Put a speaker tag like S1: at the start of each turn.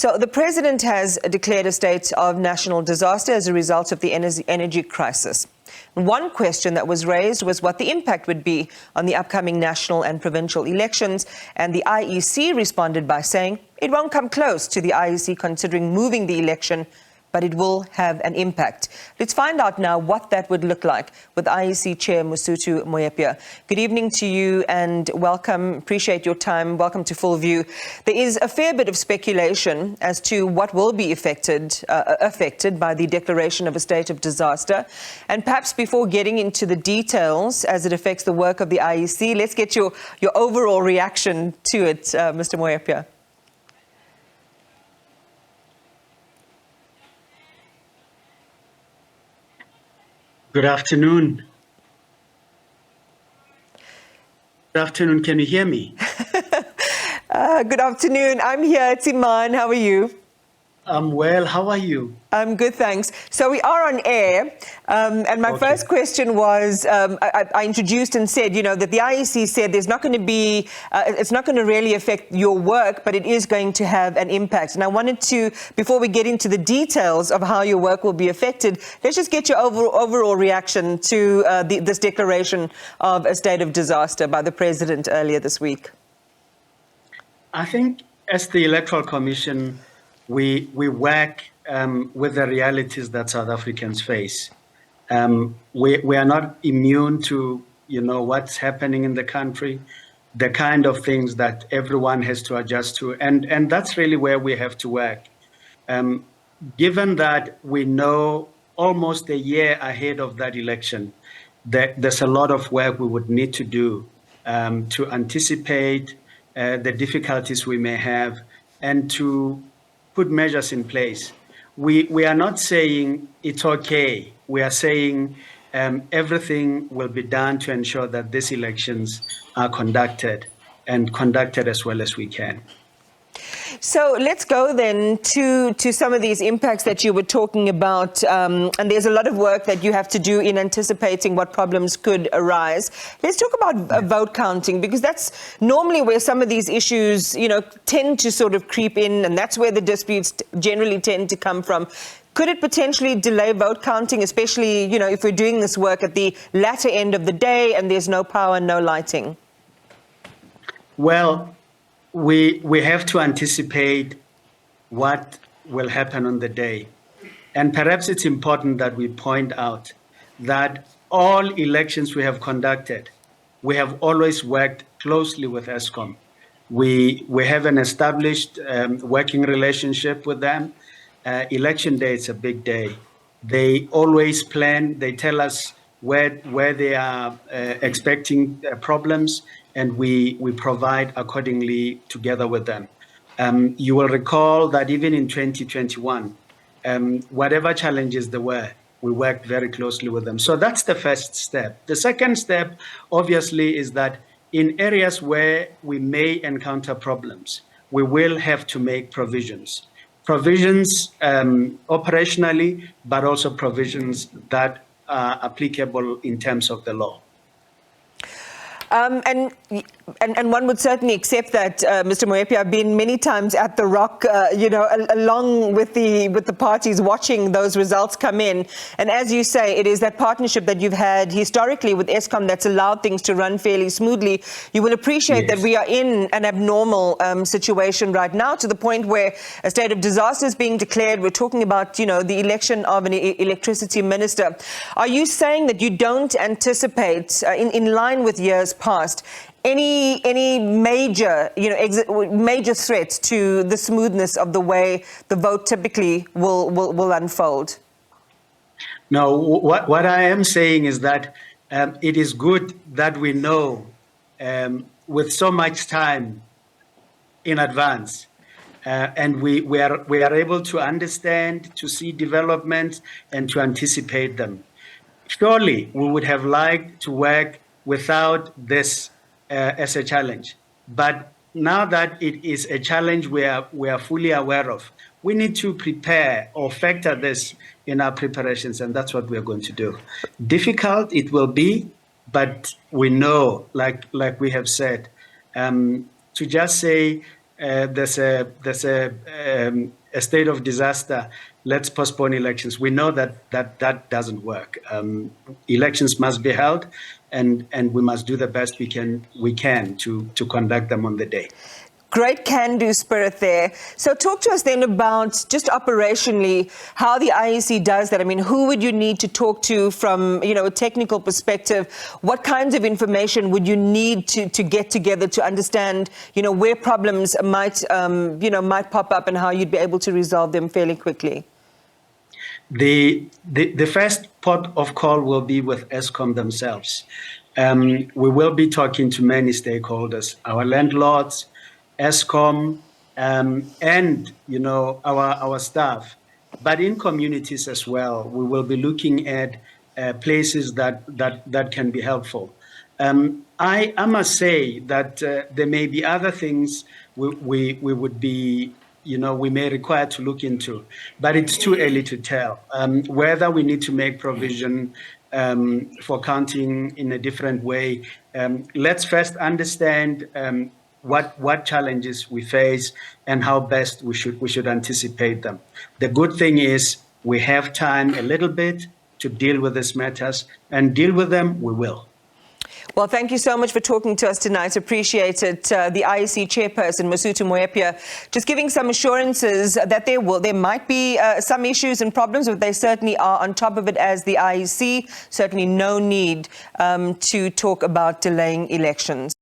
S1: So the president has declared a state of national disaster as a result of the energy crisis. One question that was raised was what the impact would be on the upcoming national and provincial elections, and the IEC responded by saying it won't come close to the IEC considering moving the election, but it will have an impact. Let's find out now what that would look like with IEC Chair Mosotho Moepya. Good evening to you and welcome. Appreciate your time. Welcome to Full View. There is a fair bit of speculation as to what will be affected by the declaration of a state of disaster. And perhaps before getting into the details as it affects the work of the IEC, let's get your overall reaction to it, Mr. Moepya.
S2: Good afternoon. Good afternoon. Can you hear me?
S1: Good afternoon. I'm here. Timan, how are you?
S2: I'm well. How are you?
S1: I'm good, thanks. So we are on air, and my first question was, I introduced and said, that the IEC said there's not going to be, it's not going to really affect your work, but it is going to have an impact. And I wanted to, before we get into the details of how your work will be affected, let's just get your overall reaction to this declaration of a state of disaster by the president earlier this week.
S2: I think as the Electoral Commission, we work with the realities that South Africans face. We are not immune to, what's happening in the country, the kind of things that everyone has to adjust to, and that's really where we have to work. Given that we know almost a year ahead of that election, that there's a lot of work we would need to do to anticipate the difficulties we may have and to put measures in place. We are not saying it's okay. We are saying everything will be done to ensure that these elections are conducted and conducted as well as we can.
S1: So let's go then to some of these impacts that you were talking about, and there's a lot of work that you have to do in anticipating what problems could arise. Let's talk about vote counting, because that's normally where some of these issues, tend to sort of creep in, and that's where the disputes generally tend to come from. Could it potentially delay vote counting, especially, if we're doing this work at the latter end of the day and there's no power, no lighting?
S2: Well, we have to anticipate what will happen on the day. And perhaps it's important that we point out that all elections we have conducted, we have always worked closely with Eskom. We have an established working relationship with them. Election day is a big day. They always plan, they tell us where they are expecting problems, and we provide accordingly together with them. You will recall that even in 2021, whatever challenges there were, we worked very closely with them. So that's the first step. The second step, obviously, is that in areas where we may encounter problems, we will have to make provisions. Provisions operationally, but also provisions that are applicable in terms of the law.
S1: And one would certainly accept that, Mr. Moepya. I've been many times at the Rock, along with the parties watching those results come in. And as you say, it is that partnership that you've had historically with Eskom that's allowed things to run fairly smoothly. You will appreciate that we are in an abnormal situation right now, to the point where a state of disaster is being declared. We're talking about, the election of an electricity minister. Are you saying that you don't anticipate, in line with years past, any major, major threats to the smoothness of the way the vote typically will unfold?
S2: No, what I am saying is that it is good that we know with so much time in advance, and we are able to understand, to see developments, and to anticipate them. Surely, we would have liked to work without this as a challenge. But now that it is a challenge we are fully aware of, we need to prepare or factor this in our preparations, and that's what we are going to do. Difficult it will be, but we know, like we have said, to just say there's a state of disaster, let's postpone elections. We know that doesn't work. Elections must be held, and we must do the best we can to conduct them on the day.
S1: Great can-do spirit there. So talk to us then about, just operationally, how the IEC does that. I mean, who would you need to talk to from, a technical perspective? What kinds of information would you need to get together to understand, where problems might pop up and how you'd be able to resolve them fairly quickly?
S2: The first port of call will be with Eskom themselves. We will be talking to many stakeholders, our landlords, Eskom, and our staff, but in communities as well. We will be looking at places that can be helpful. I must say that there may be other things we would be, we may require to look into, but it's too early to tell whether we need to make provision for counting in a different way. Let's first understand what challenges we face and how best we should anticipate them. The good thing is we have time a little bit to deal with these matters, and deal with them we will.
S1: Well, thank you so much for talking to us tonight. Appreciate it. The IEC Chairperson, Mosotho Moepya, just giving some assurances that there might be some issues and problems, but they certainly are on top of it as the IEC. Certainly no need to talk about delaying elections.